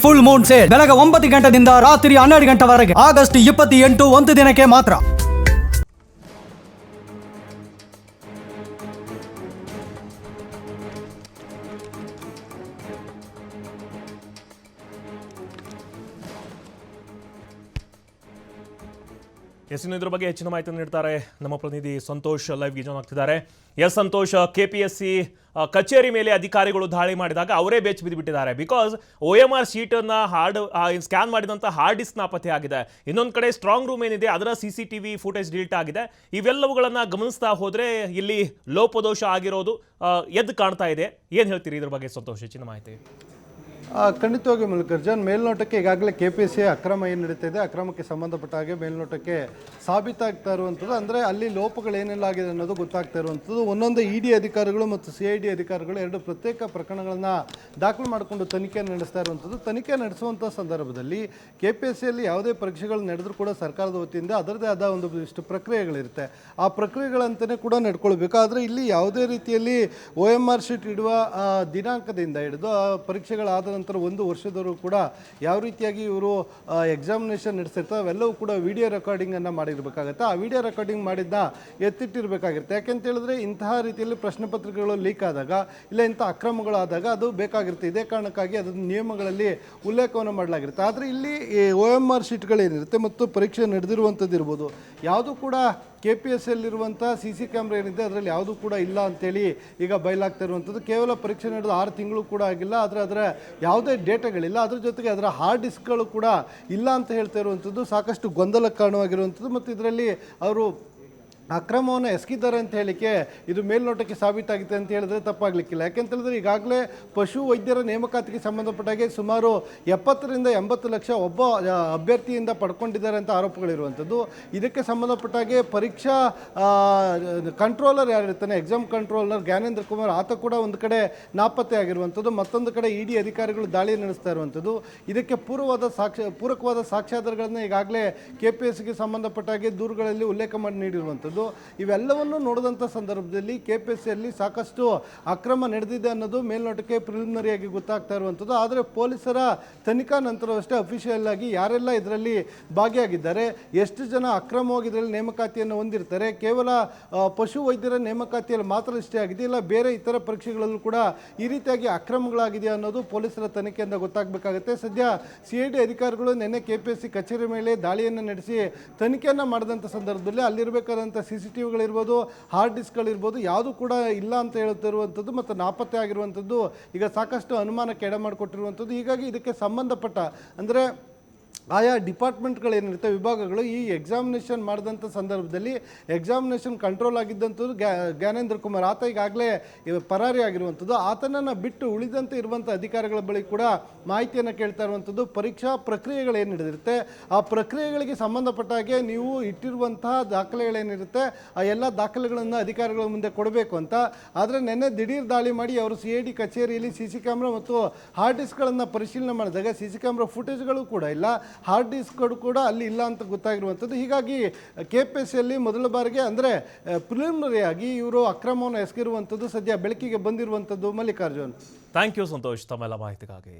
Full Moon sale ಬೆಳಗ್ಗೆ 9 ಗಂಟೆಯಿಂದ ರಾತ್ರಿ 12 ಗಂಟೆವರೆಗೆ ಆಗಸ್ಟ್ 28 ಒಂದು ದಿನಕ್ಕೆ ಮಾತ್ರ. ಇದ್ರ ಬಗ್ಗೆ ಹೆಚ್ಚಿನ ಮಾಹಿತಿ ನೀಡ್ತಾರೆ ನಮ್ಮ ಪ್ರತಿನಿಧಿ ಸಂತೋಷ್ ಲೈವ್ಗೆ ಜಾಯ್ನ್ ಆಗ್ತಿದ್ದಾರೆ. ಸಂತೋಷ್, ಕೆಪಿಎಸ್ಸಿ ಕಚೇರಿ ಮೇಲೆ ಅಧಿಕಾರಿಗಳು ದಾಳಿ ಮಾಡಿದಾಗ ಅವರೇ ಬೆಚ್ಚ ಬಿದ್ದುಬಿಟ್ಟಿದ್ದಾರೆ. ಬಿಕಾಸ್ OMR ಶೀಟನ್ನು ಸ್ಕ್ಯಾನ್ ಮಾಡಿದಂಥ ಹಾರ್ಡ್ ಡಿಸ್ಕ್ ನಾಪತ್ತೆ ಆಗಿದೆ. ಇನ್ನೊಂದು ಕಡೆ ಸ್ಟ್ರಾಂಗ್ ರೂಮ್ ಏನಿದೆ ಅದರ CCTV ಫುಟೇಜ್ ಡಿಲೀಟ್ ಆಗಿದೆ. ಇವೆಲ್ಲವುಗಳನ್ನು ಗಮನಿಸ್ತಾ ಹೋದರೆ ಇಲ್ಲಿ ಲೋಪದೋಷ ಆಗಿರೋದು ಎದ್ದು ಕಾಣ್ತಾ ಇದೆ. ಏನು ಹೇಳ್ತೀರಿ ಇದ್ರ ಬಗ್ಗೆ ಸಂತೋಷ್, ಹೆಚ್ಚಿನ ಮಾಹಿತಿ? ಖಂಡಿತವಾಗಿ ಮಲ್ಲಿಕಾರ್ಜುನ್, ಮೇಲ್ನೋಟಕ್ಕೆ ಈಗಾಗಲೇ KPSC ಅಕ್ರಮ ಏನು ನಡೀತಾ ಇದೆ, ಅಕ್ರಮಕ್ಕೆ ಸಂಬಂಧಪಟ್ಟ ಹಾಗೆ ಮೇಲ್ನೋಟಕ್ಕೆ ಸಾಬೀತಾಗ್ತಾ ಇರುವಂಥದ್ದು, ಅಂದರೆ ಅಲ್ಲಿ ಲೋಪಗಳು ಏನೆಲ್ಲ ಆಗಿದೆ ಅನ್ನೋದು ಗೊತ್ತಾಗ್ತಾ ಇರುವಂಥದ್ದು. ಒಂದೊಂದು ED ಅಧಿಕಾರಿಗಳು ಮತ್ತು CID ಅಧಿಕಾರಿಗಳು ಎರಡು ಪ್ರತ್ಯೇಕ ಪ್ರಕರಣಗಳನ್ನು ದಾಖಲು ಮಾಡಿಕೊಂಡು ತನಿಖೆ ನಡೆಸ್ತಾ ಇರುವಂಥದ್ದು. ತನಿಖೆ ನಡೆಸುವಂಥ ಸಂದರ್ಭದಲ್ಲಿ KPSCಯಲ್ಲಿ ಯಾವುದೇ ಪರೀಕ್ಷೆಗಳು ನಡೆದರೂ ಕೂಡ ಸರ್ಕಾರದ ವತಿಯಿಂದ ಅದರದೇ ಆದ ಒಂದಿಷ್ಟು ಪ್ರಕ್ರಿಯೆಗಳಿರುತ್ತೆ. ಆ ಪ್ರಕ್ರಿಯೆಗಳಂತಲೇ ಕೂಡ ನಡ್ಕೊಳ್ಬೇಕು. ಆದರೆ ಇಲ್ಲಿ ಯಾವುದೇ ರೀತಿಯಲ್ಲಿ OMR ಶೀಟ್ ಇಡುವ ದಿನಾಂಕದಿಂದ ಹಿಡಿದು ಪರೀಕ್ಷೆಗಳಾದ ನಂತರ 1 ವರ್ಷದವರೆಗೂ ಕೂಡ ಯಾವ ರೀತಿಯಾಗಿ ಇವರು ಎಕ್ಸಾಮಿನೇಷನ್ ನಡೆಸಿರ್ತಾರೆ ಅವೆಲ್ಲವೂ ಕೂಡ ವಿಡಿಯೋ ರೆಕಾರ್ಡಿಂಗನ್ನು ಮಾಡಿರಬೇಕಾಗುತ್ತೆ. ಆ ವಿಡಿಯೋ ರೆಕಾರ್ಡಿಂಗ್ ಮಾಡಿದ್ದ ಎತ್ತಿಟ್ಟಿರಬೇಕಾಗಿರುತ್ತೆ. ಯಾಕೆಂತ ಹೇಳಿದ್ರೆ ಇಂತಹ ರೀತಿಯಲ್ಲಿ ಪ್ರಶ್ನೆ ಪತ್ರಿಕೆಗಳು ಲೀಕ್ ಆದಾಗ ಇಲ್ಲ ಇಂಥ ಅಕ್ರಮಗಳಾದಾಗ ಅದು ಬೇಕಾಗಿರುತ್ತೆ. ಇದೇ ಕಾರಣಕ್ಕಾಗಿ ಅದನ್ನು ನಿಯಮಗಳಲ್ಲಿ ಉಲ್ಲೇಖವನ್ನು ಮಾಡಲಾಗಿರುತ್ತೆ. ಆದರೆ ಇಲ್ಲಿ OMR ಶೀಟ್ಗಳೇನಿರುತ್ತೆ ಮತ್ತು ಪರೀಕ್ಷೆ ನಡೆದಿರುವಂಥದ್ದು ಇರ್ಬೋದು, ಯಾವುದೂ ಕೂಡ KPSCಯಲ್ಲಿರುವಂಥ CC ಕ್ಯಾಮ್ರಾ ಏನಿದೆ ಅದರಲ್ಲಿ ಯಾವುದೂ ಕೂಡ ಇಲ್ಲ ಅಂತೇಳಿ ಈಗ ಬಯಲಾಗ್ತಾ ಇರುವಂಥದ್ದು. ಕೇವಲ ಪರೀಕ್ಷೆ ನಡೆದು 6 ತಿಂಗಳು ಕೂಡ ಆಗಿಲ್ಲ, ಆದರೆ ಅದರ ಯಾವುದೇ ಡೇಟಾಗಳಿಲ್ಲ. ಅದ್ರ ಜೊತೆಗೆ ಅದರ ಹಾರ್ಡ್ ಡಿಸ್ಕ್ಗಳು ಕೂಡ ಇಲ್ಲ ಅಂತ ಹೇಳ್ತಾ ಇರುವಂಥದ್ದು ಸಾಕಷ್ಟು ಗೊಂದಲಕ್ಕೆ ಕಾರಣವಾಗಿರುವಂಥದ್ದು. ಮತ್ತು ಇದರಲ್ಲಿ ಅವರು ಅಕ್ರಮವನ್ನು ಎಸಗಿದ್ದಾರೆ ಅಂತ ಹೇಳಿಕೆ ಇದು ಮೇಲ್ನೋಟಕ್ಕೆ ಸಾಬೀತಾಗಿದೆ ಅಂತ ಹೇಳಿದ್ರೆ ತಪ್ಪಾಗಲಿಕ್ಕಿಲ್ಲ. ಯಾಕೆಂತ ಹೇಳಿದ್ರೆ ಈಗಾಗಲೇ ಪಶು ವೈದ್ಯರ ನೇಮಕಾತಿಗೆ ಸಂಬಂಧಪಟ್ಟಾಗೆ ಸುಮಾರು 70 ರಿಂದ 80 ಲಕ್ಷ ಒಬ್ಬ ಅಭ್ಯರ್ಥಿಯಿಂದ ಪಡ್ಕೊಂಡಿದ್ದಾರೆ ಅಂತ ಆರೋಪಗಳಿರುವಂಥದ್ದು. ಇದಕ್ಕೆ ಸಂಬಂಧಪಟ್ಟಾಗೆ ಪರೀಕ್ಷಾ ಕಂಟ್ರೋಲರ್ ಯಾರಿರ್ತಾನೆ, ಎಕ್ಸಾಮ್ ಕಂಟ್ರೋಲರ್ ಜ್ಞಾನೇಂದ್ರ ಕುಮಾರ್, ಆತ ಕೂಡ ಒಂದು ಕಡೆ ನಾಪತ್ತೆ ಆಗಿರುವಂಥದ್ದು. ಮತ್ತೊಂದು ಕಡೆ ED ಅಧಿಕಾರಿಗಳು ದಾಳಿ ನಡೆಸ್ತಾ ಇರುವಂಥದ್ದು. ಇದಕ್ಕೆ ಪೂರಕವಾದ ಸಾಕ್ಷ್ಯಾಧಾರಗಳನ್ನು ಈಗಾಗಲೇ KPSCಗೆ ಸಂಬಂಧಪಟ್ಟಾಗೆ ದೂರುಗಳಲ್ಲಿ ಉಲ್ಲೇಖ ಮಾಡಿ ನೀಡಿರುವಂಥದ್ದು. ಇವೆಲ್ಲವನ್ನು ನೋಡಿದಂಥ ಸಂದರ್ಭದಲ್ಲಿ KPSCಯಲ್ಲಿ ಸಾಕಷ್ಟು ಅಕ್ರಮ ನಡೆದಿದೆ ಅನ್ನೋದು ಮೇಲ್ನೋಟಕ್ಕೆ ಪ್ರಿಲಿಮಿನರಿಯಾಗಿ ಗೊತ್ತಾಗ್ತಾ ಇರುವಂಥದ್ದು. ಆದರೆ ಪೊಲೀಸರ ತನಿಖಾ ನಂತರವಷ್ಟೇ ಅಫಿಷಿಯಲ್ ಆಗಿ ಯಾರೆಲ್ಲ ಇದರಲ್ಲಿ ಭಾಗಿಯಾಗಿದ್ದಾರೆ, ಎಷ್ಟು ಜನ ಅಕ್ರಮವಾಗಿ ಇದರಲ್ಲಿ ನೇಮಕಾತಿಯನ್ನು ಹೊಂದಿರ್ತಾರೆ, ಕೇವಲ ಪಶು ವೈದ್ಯರ ನೇಮಕಾತಿಯಲ್ಲಿ ಮಾತ್ರ ಇಷ್ಟೇ ಆಗಿದೆ, ಇಲ್ಲ ಬೇರೆ ಇತರ ಪರೀಕ್ಷೆಗಳಲ್ಲೂ ಕೂಡ ಈ ರೀತಿಯಾಗಿ ಅಕ್ರಮಗಳಾಗಿದೆಯಾ ಅನ್ನೋದು ಪೊಲೀಸರ ತನಿಖೆಯಿಂದ ಗೊತ್ತಾಗಬೇಕಾಗುತ್ತೆ. ಸದ್ಯ CID ಅಧಿಕಾರಿಗಳು ನಿನ್ನೆ KPSC ಕಚೇರಿ ಮೇಲೆ ದಾಳಿಯನ್ನು ನಡೆಸಿ ತನಿಖೆಯನ್ನು ಮಾಡಿದಂಥ ಸಂದರ್ಭದಲ್ಲಿ ಅಲ್ಲಿರಬೇಕಾದಂಥ CCTVಗಳಿರ್ಬೋದು, ಹಾರ್ಡ್ ಡಿಸ್ಕ್ಗಳಿರ್ಬೋದು, ಯಾವುದೂ ಕೂಡ ಇಲ್ಲ ಅಂತ ಹೇಳ್ತಿರುವಂಥದ್ದು ಮತ್ತು ನಾಪತ್ತೆ ಆಗಿರುವಂಥದ್ದು ಈಗ ಸಾಕಷ್ಟು ಅನುಮಾನಕ್ಕೆ ಎಡೆ ಮಾಡಿಕೊಟ್ಟಿರುವಂಥದ್ದು. ಹೀಗಾಗಿ ಇದಕ್ಕೆ ಸಂಬಂಧಪಟ್ಟ ಅಂದರೆ ಆಯಾ ಡಿಪಾರ್ಟ್ಮೆಂಟ್ಗಳೇನಿರುತ್ತೆ, ವಿಭಾಗಗಳು ಈ ಎಕ್ಸಾಮಿನೇಷನ್ ಮಾಡಿದಂಥ ಸಂದರ್ಭದಲ್ಲಿ ಎಕ್ಸಾಮಿನೇಷನ್ ಕಂಟ್ರೋಲ್ ಆಗಿದ್ದಂಥದ್ದು ಜ್ಞಾನೇಂದ್ರ ಕುಮಾರ್, ಆತ ಈಗಾಗಲೇ ಪರಾರಿ ಆಗಿರುವಂಥದ್ದು. ಆತನನ್ನು ಬಿಟ್ಟು ಉಳಿದಂತೆ ಇರುವಂಥ ಅಧಿಕಾರಿಗಳ ಬಳಿ ಕೂಡ ಮಾಹಿತಿಯನ್ನು ಕೇಳ್ತಾ ಇರುವಂಥದ್ದು. ಪರೀಕ್ಷಾ ಪ್ರಕ್ರಿಯೆಗಳೇನು ನಡೆದಿರುತ್ತೆ ಆ ಪ್ರಕ್ರಿಯೆಗಳಿಗೆ ಸಂಬಂಧಪಟ್ಟ ಹಾಗೆ ನೀವು ಇಟ್ಟಿರುವಂತಹ ದಾಖಲೆಗಳೇನಿರುತ್ತೆ ಆ ಎಲ್ಲ ದಾಖಲೆಗಳನ್ನು ಅಧಿಕಾರಿಗಳ ಮುಂದೆ ಕೊಡಬೇಕು ಅಂತ. ಆದರೆ ನಿನ್ನೆ ದಿಢೀರ್ ದಾಳಿ ಮಾಡಿ ಅವರು CID ಕಚೇರಿಯಲ್ಲಿ CC ಕ್ಯಾಮ್ರಾ ಮತ್ತು ಹಾರ್ಡ್ ಡಿಸ್ಕ್ಗಳನ್ನು ಪರಿಶೀಲನೆ ಮಾಡಿದಾಗ CC ಕ್ಯಾಮ್ರಾ ಫುಟೇಜ್ಗಳು ಕೂಡ ಇಲ್ಲ, ಹಾರ್ಡ್ ಡಿಸ್ಕ್ಗಳು ಕೂಡ ಅಲ್ಲಿ ಇಲ್ಲ ಅಂತ ಗೊತ್ತಾಗಿರುವಂಥದ್ದು. ಹೀಗಾಗಿ KPSCಯಲ್ಲಿ ಮೊದಲ ಬಾರಿಗೆ ಅಂದರೆ ಪ್ರಿಲಿಮಿನರಿ ಆಗಿ ಇವರು ಅಕ್ರಮವನ್ನು ಎಸಗಿರುವಂಥದ್ದು ಸದ್ಯ ಬೆಳಕಿಗೆ ಬಂದಿರುವಂಥದ್ದು. ಮಲ್ಲಿಕಾರ್ಜುನ್, ಥ್ಯಾಂಕ್ ಯು ಸಂತೋಷ್ ತಮ್ಮೆಲ್ಲ ಮಾಹಿತಿಗಾಗಿ.